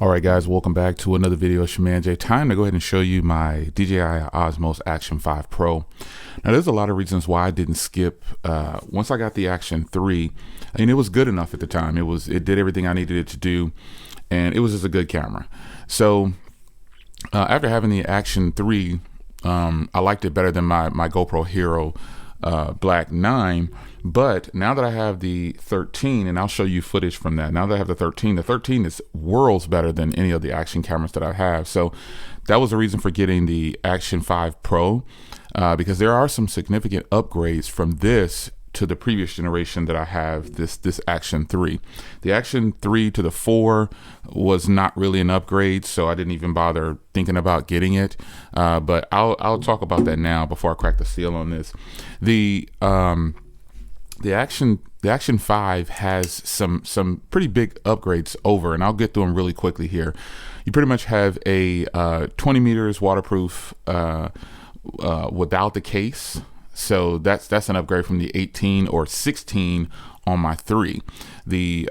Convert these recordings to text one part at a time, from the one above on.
All right, guys, welcome back to another video. It's your man Jay. Time to go ahead and show you my DJI Osmo Action 5 Pro. Now, there's a lot of reasons why I didn't skip. Once I got the Action 3, I mean, it was good enough at the time. It did everything I needed it to do, and it was just a good camera. So after having the Action 3, I liked it better than my GoPro Hero Black 9. But now that I have the 13, and I'll show you footage from that. Now that I have the 13 is worlds better than any of the action cameras that I have. So that was the reason for getting the Action 5 Pro, because there are some significant upgrades from this to the previous generation that I have, this Action 3. The Action 3 to the 4 was not really an upgrade, so I didn't even bother thinking about getting it. But I'll talk about that now before I crack the seal on this. The Action 5 has some pretty big upgrades over, and I'll get through them really quickly here. You pretty much have a 20 meters waterproof without the case. So that's an upgrade from the 18 or 16 on my 3. The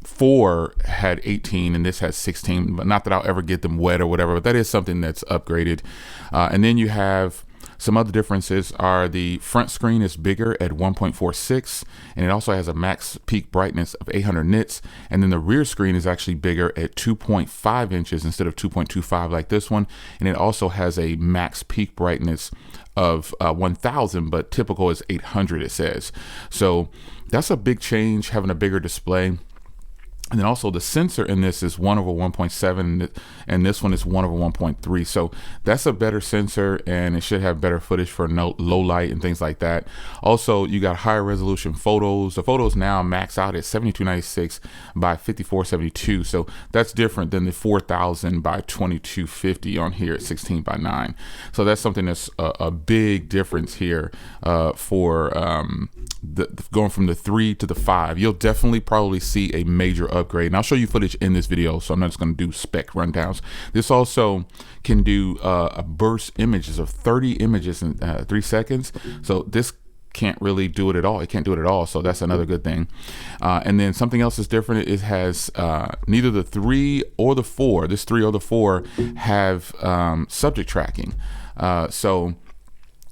4 had 18 and this has 16, but not that I'll ever get them wet or whatever, but that is something that's upgraded. And then you have some other differences are the front screen is bigger at 1.46, and it also has a max peak brightness of 800 nits. And then the rear screen is actually bigger at 2.5 inches instead of 2.25 like this one. And it also has a max peak brightness of 1000, but typical is 800, it says. So that's a big change, having a bigger display. And then also the sensor in this is 1/1.7, and this one is 1/1.3. So that's a better sensor, and it should have better footage for low light and things like that. Also, you got higher resolution photos. The photos now max out at 7296 by 5472. So that's different than the 4000 by 2250 on here at 16 by 9. So that's something that's a big difference here for going from the 3 to the 5. You'll definitely probably see a major upgrade, and I'll show you footage in this video, so I'm not just going to do spec rundowns. This also can do a burst images of 30 images in 3 seconds. So this can't really do it at all. It can't do it at all. So that's another good thing. And then something else is different. It has neither the 3 or the 4. This 3 or the 4 have subject tracking.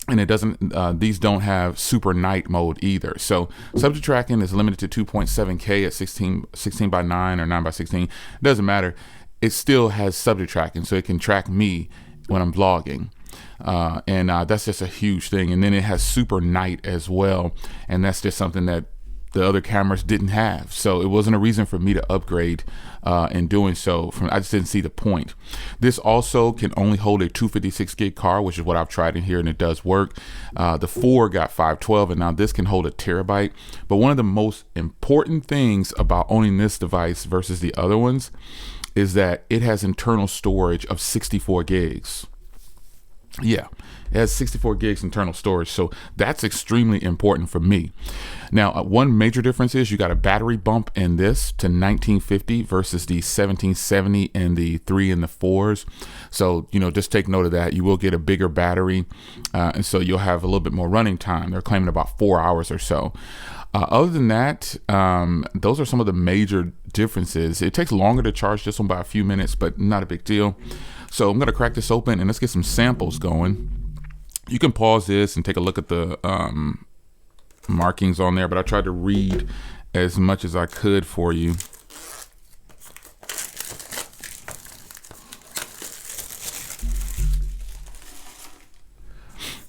And it doesn't, these don't have super night mode either. So subject tracking is limited to 2.7K at 16 by 9 or 9 by 16. It doesn't matter. It still has subject tracking, so it can track me when I'm vlogging. And that's just a huge thing. And then it has super night as well. And that's just something that the other cameras didn't have. So it wasn't a reason for me to upgrade in doing so. I just didn't see the point. This also can only hold a 256 gig card, which is what I've tried in here, and it does work. The 4 got 512, and now this can hold a terabyte. But one of the most important things about owning this device versus the other ones is that it has internal storage of 64 gigs. Yeah, it has 64 gigs internal storage, so that's extremely important for me. Now, one major difference is you got a battery bump in this to 1950 versus the 1770 and the 3 and the 4s. So, just take note of that. You will get a bigger battery, and so you'll have a little bit more running time. They're claiming about 4 hours or so. Other than that, those are some of the major differences. It takes longer to charge this one by a few minutes, but not a big deal. So I'm going to crack this open and let's get some samples going. You can pause this and take a look at the markings on there, but I tried to read as much as I could for you.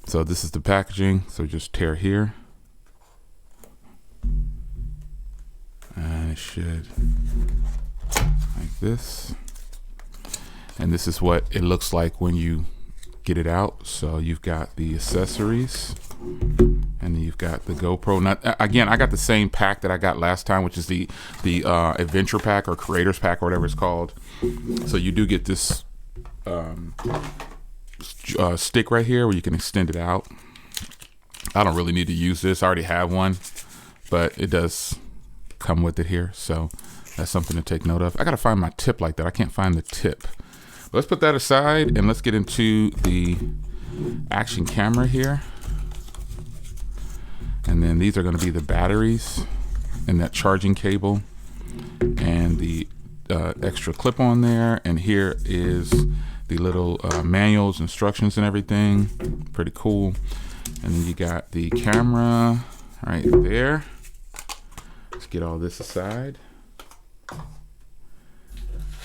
So this is the packaging. So just tear here. And it should like this. And this is what it looks like when you get it out. So you've got the accessories, and then you've got the GoPro. Now, again, I got the same pack that I got last time, which is the adventure pack or creators pack or whatever it's called. So you do get this stick right here where you can extend it out. I don't really need to use this. I already have one, but it does come with it here. So that's something to take note of. I got to find my tip like that. I can't find the tip. Let's put that aside and let's get into the action camera here. And then these are going to be the batteries and that charging cable and the extra clip on there, and here is the little manuals, instructions, and everything. Pretty cool. And then you got the camera right there. Let's get all this aside.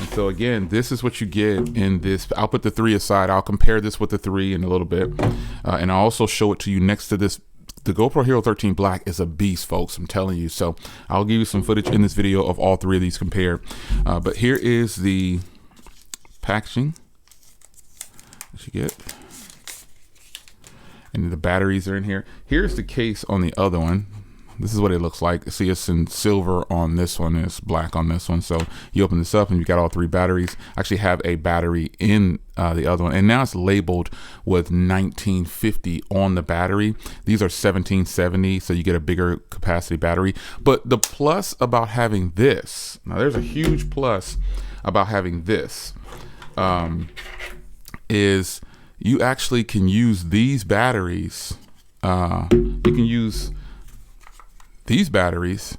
And so again, this is what you get in this. I'll put the 3 aside. I'll compare this with the 3 in a little bit, and I'll also show it to you next to this. The GoPro Hero 13 Black is a beast, folks. I'm telling you. So I'll give you some footage in this video of all 3 of these compared. But here is the packaging that you get, and the batteries are in here. Here's the case on the other one. This is what it looks like. See, it's in silver on this one, and it's black on this one. So you open this up and you got all 3 batteries. I actually have a battery in the other one, and now it's labeled with 1950 on the battery. These are 1770, so you get a bigger capacity battery. But the plus about having this, now there's a huge plus about having this, is you actually can use these batteries. You can use these batteries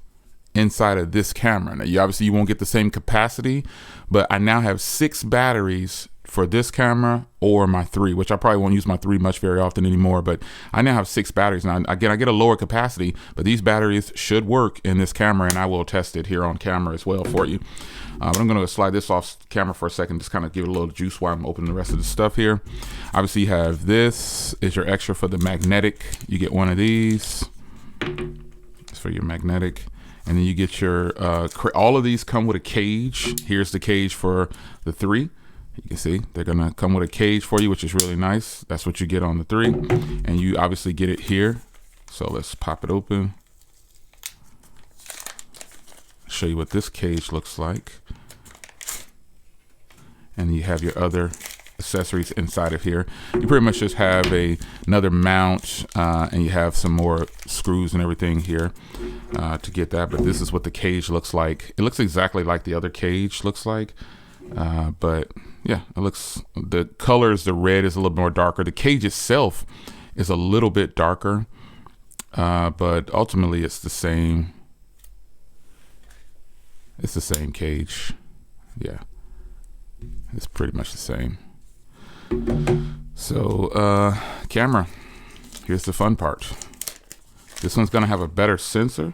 inside of this camera. Now, you won't get the same capacity, but I now have 6 batteries for this camera or my 3, which I probably won't use my 3 much very often anymore, but I now have 6 batteries. Now, again, I get a lower capacity, but these batteries should work in this camera, and I will test it here on camera as well for you. But I'm going to slide this off camera for a second, just kind of give it a little juice while I'm opening the rest of the stuff here. Obviously, you have this is your extra for the magnetic. You get one of these. It's for your magnetic. And then you get your, all of these come with a cage. Here's the cage for the 3. You can see they're going to come with a cage for you, which is really nice. That's what you get on the 3. And you obviously get it here. So let's pop it open. Show you what this cage looks like. And you have your other accessories inside of here. You pretty much just have another mount, and you have some more screws and everything here to get that. But this is what the cage looks like. It looks exactly like the other cage looks like, but yeah, it looks, the colors, the red is a little more darker. The cage itself is a little bit darker, but ultimately it's the same. It's the same cage. Yeah, it's pretty much the same. So camera, here's the fun part. This one's gonna have a better sensor,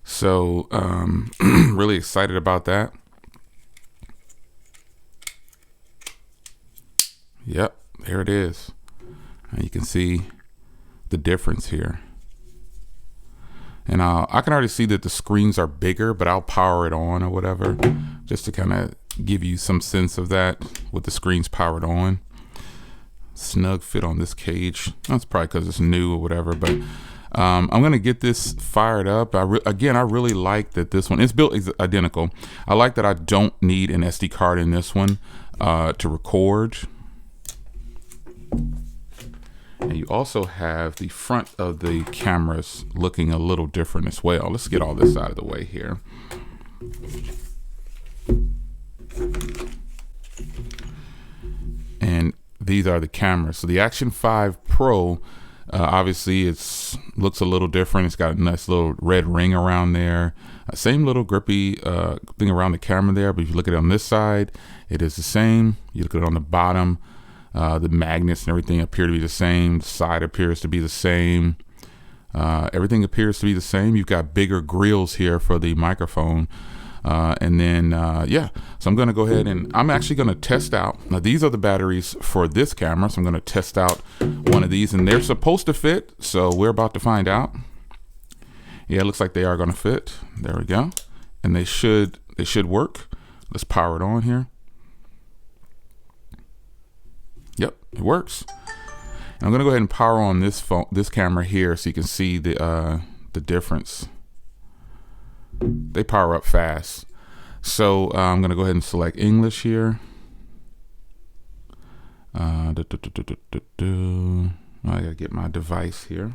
so really excited about that. Yep, there it is. And you can see the difference here. And I can already see that the screens are bigger, but I'll power it on or whatever, just to kind of give you some sense of that with the screens powered on. Snug fit on this cage. That's probably because it's new or whatever, but I'm gonna get this fired up. Again, I really like that this one, it's built identical. I like that I don't need an SD card in this one to record. And you also have the front of the cameras looking a little different as well. Let's get all this out of the way here. And these are the cameras. So the Action 5 Pro, obviously looks a little different. It's got a nice little red ring around there. Same little grippy thing around the camera there, but if you look at it on this side, it is the same. You look at it on the bottom, the magnets and everything appear to be the same. The side appears to be the same. Everything appears to be the same. You've got bigger grills here for the microphone. And then, yeah, so I'm going to go ahead and I'm actually going to test out. Now, these are the batteries for this camera. So I'm going to test out one of these, and they're supposed to fit. So we're about to find out. Yeah, it looks like they are going to fit. There we go. And they should work. Let's power it on here. Yep, it works. And I'm going to go ahead and power on this camera here so you can see the difference. They power up fast. So I'm going to go ahead and select English here. I got to get my device here.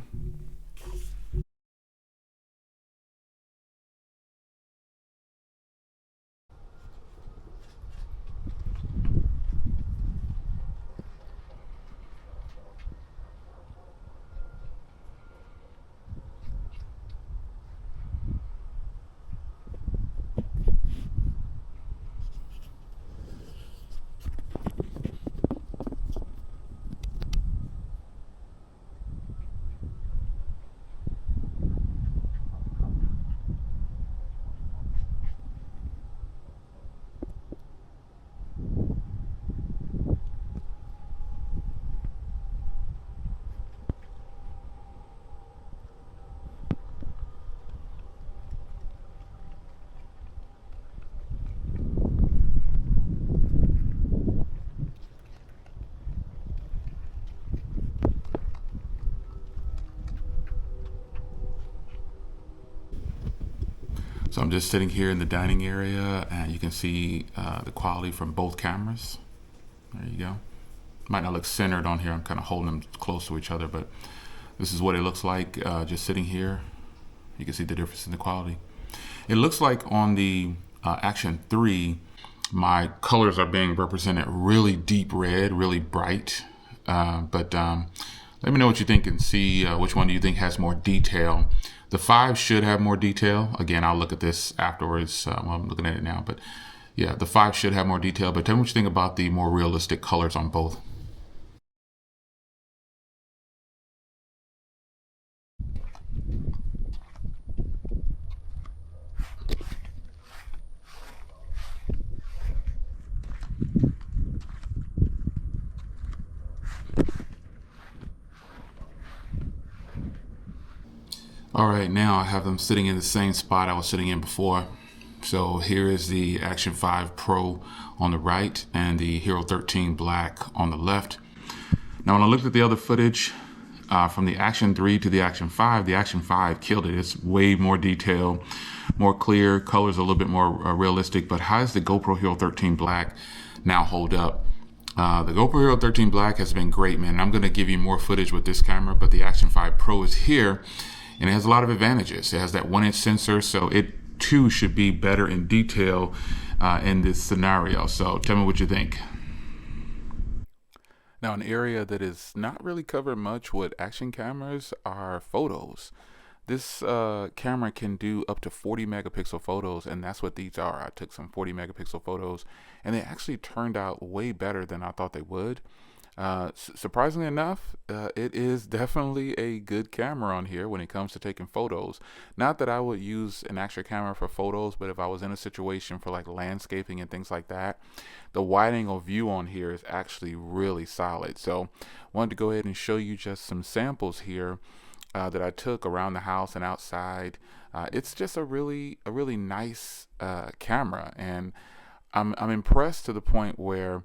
So I'm just sitting here in the dining area, and you can see the quality from both cameras. There you go. Might not look centered on here. I'm kind of holding them close to each other, but this is what it looks like just sitting here. You can see the difference in the quality. It looks like on the Action 3, my colors are being represented really deep red, really bright. But let me know what you think and see which one do you think has more detail. The 5 should have more detail. Again, I'll look at this afterwards while I'm looking at it now. But yeah, the 5 should have more detail. But tell me what you think about the more realistic colors on both. All right, now I have them sitting in the same spot I was sitting in before. So here is the Action 5 Pro on the right and the Hero 13 Black on the left. Now, when I looked at the other footage from the Action 3 to the Action 5, the Action 5 killed it. It's way more detailed, more clear, colors a little bit more realistic. But how does the GoPro Hero 13 Black now hold up? The GoPro Hero 13 Black has been great, man. I'm going to give you more footage with this camera, but the Action 5 Pro is here. And it has a lot of advantages. It has that 1-inch sensor, so it too should be better in detail in this scenario. So tell me what you think. Now, an area that is not really covered much with action cameras are photos. This camera can do up to 40 megapixel photos, and that's what these are. I took some 40 megapixel photos, and they actually turned out way better than I thought they would. Surprisingly enough, it is definitely a good camera on here when it comes to taking photos. Not that I would use an extra camera for photos, but if I was in a situation for like landscaping and things like that, the wide angle view on here is actually really solid. So wanted to go ahead and show you just some samples here that I took around the house and outside. It's just a really nice camera, and I'm impressed to the point where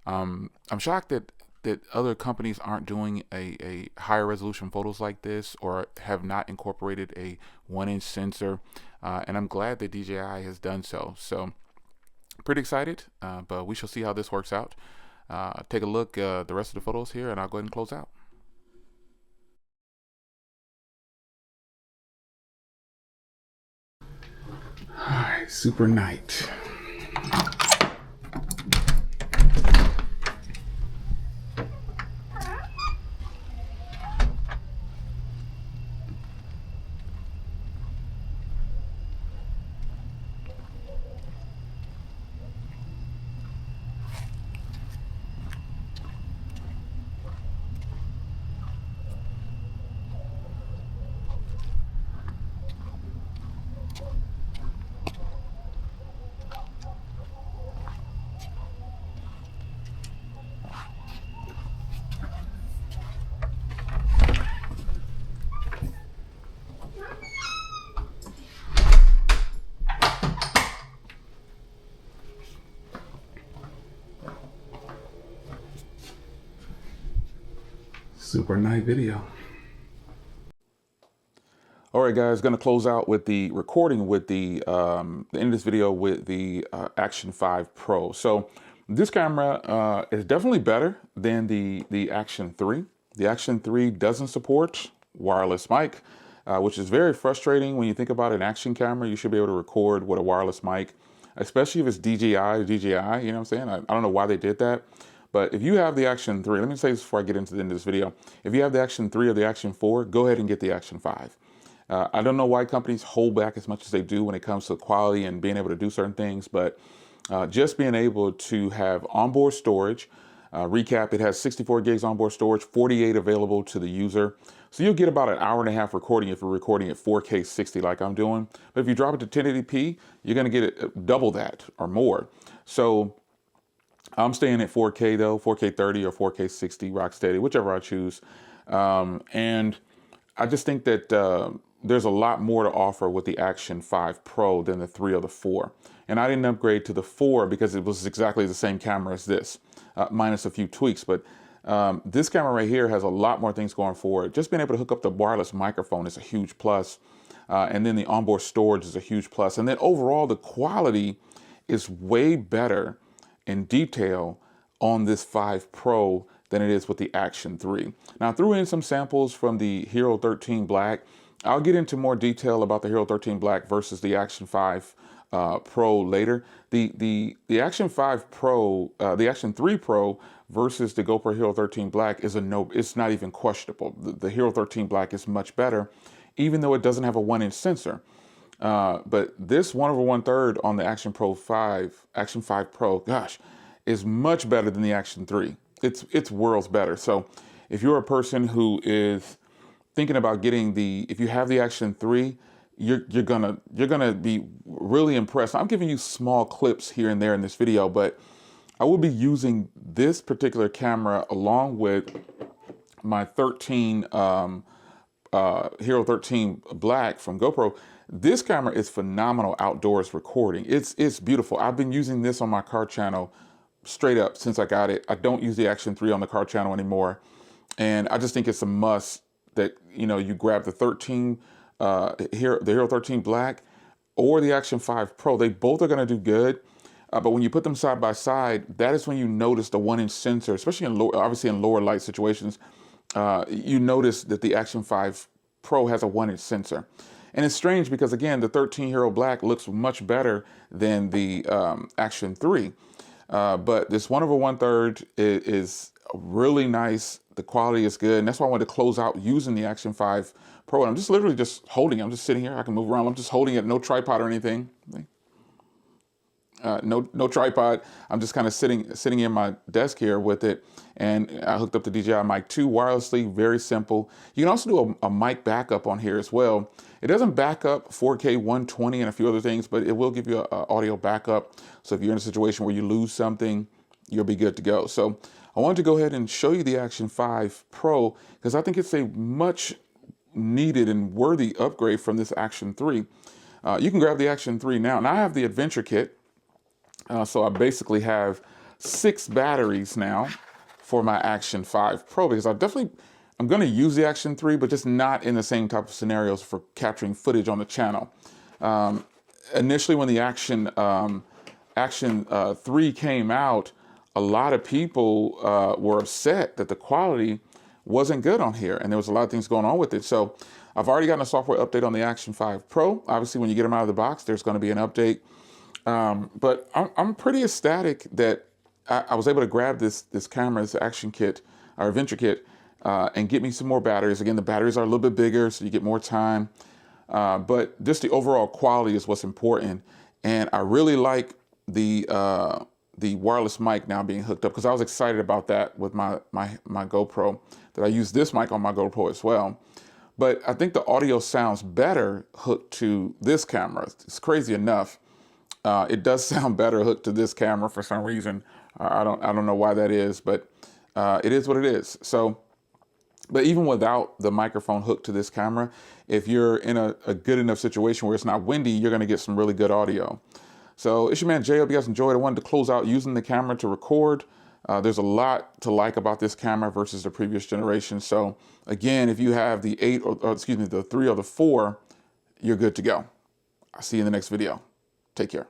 I'm shocked that other companies aren't doing a higher resolution photos like this, or have not incorporated a 1-inch sensor. And I'm glad that DJI has done so. So pretty excited, but we shall see how this works out. Take a look at the rest of the photos here, and I'll go ahead and close out. All right, super night. Super nice video. All right, guys, going to close out with the recording with the end of this video with the Action 5 Pro. So this camera is definitely better than the Action 3. The Action 3 doesn't support wireless mic, which is very frustrating when you think about an action camera. You should be able to record with a wireless mic, especially if it's DJI or DJI, you know what I'm saying? I don't know why they did that. But if you have the Action 3, let me say this before I get into the end of this video. If you have the Action 3 or the Action 4, go ahead and get the Action 5. I don't know why companies hold back as much as they do when it comes to quality and being able to do certain things, but just being able to have onboard storage. Recap, it has 64 gigs onboard storage, 48 available to the user. So you'll get about an hour and a half recording if you're recording at 4K 60 like I'm doing. But if you drop it to 1080p, you're going to get it double that or more. So I'm staying at 4K though, 4K 30 or 4K 60, rock steady, whichever I choose. And I just think that there's a lot more to offer with the Action 5 Pro than the 3 or the 4. And I didn't upgrade to the 4 because it was exactly the same camera as this, minus a few tweaks. But this camera right here has a lot more things going for it. Just being able to hook up the wireless microphone is a huge plus. And then the onboard storage is a huge plus. And then overall, the quality is way better in detail on this 5 Pro than it is with the Action 3. Now, I threw in some samples from the Hero 13 Black. I'll get into more detail about the Hero 13 Black versus the Action 5 Pro later. The Action 5 Pro, the Action 3 Pro versus the GoPro Hero 13 Black is it's not even questionable. The Hero 13 Black is much better, even though it doesn't have a 1-inch sensor. But this 1/1/3 on the Action 5 Pro, gosh, is much better than the Action 3. It's worlds better. So if you're a person who is thinking about getting if you have the Action 3, you're gonna be really impressed. I'm giving you small clips here and there in this video, but I will be using this particular camera along with my Hero 13 Black from GoPro. This camera is phenomenal outdoors recording. It's beautiful. I've been using this on my car channel straight up since I got it. I don't use the Action 3 on the car channel anymore. And I just think it's a must that, you grab the Hero 13 Black or the Action 5 Pro. They both are going to do good. But when you put them side by side, that is when you notice the 1-inch sensor, especially obviously in lower light situations. You notice that the Action 5 Pro has a 1-inch sensor. And it's strange because, again, the 13 Hero Black looks much better than the Action 3. But this 1/1/3 is really nice. The quality is good. And that's why I wanted to close out using the Action 5 Pro. And I'm just literally just holding it. I'm just sitting here. I can move around. I'm just holding it. No tripod or anything. No tripod. I'm just kind of sitting in my desk here with it. And I hooked up the DJI Mic 2 wirelessly, very simple. You can also do a mic backup on here as well. It doesn't back up 4K 120 and a few other things, but it will give you an audio backup. So if you're in a situation where you lose something, you'll be good to go. So I wanted to go ahead and show you the Action 5 Pro because I think it's a much needed and worthy upgrade from this Action 3. You can grab the Action 3 now. And I have the Adventure Kit. So I basically have 6 batteries now for my Action 5 Pro because I'm going to use the Action 3, but just not in the same type of scenarios for capturing footage on the channel. Initially, when the Action 3 came out, a lot of people were upset that the quality wasn't good on here, and there was a lot of things going on with it. So I've already gotten a software update on the Action 5 Pro. Obviously, when you get them out of the box, there's going to be an update. But I'm pretty ecstatic that I was able to grab this camera, this Action Kit, or Adventure Kit, and get me some more batteries. Again, the batteries are a little bit bigger, so you get more time. But just the overall quality is what's important. And I really like the wireless mic now being hooked up because I was excited about that with my GoPro, that I use this mic on my GoPro as well. But I think the audio sounds better hooked to this camera. It's crazy enough. It does sound better hooked to this camera for some reason. I don't know why that is, but it is what it is. So, but even without the microphone hooked to this camera, if you're in a good enough situation where it's not windy, you're going to get some really good audio. So it's your man Jay. Hope you guys enjoyed. I wanted to close out using the camera to record. There's a lot to like about this camera versus the previous generation. So again, if you have the 3 or the 4, you're good to go. I'll see you in the next video. Take care.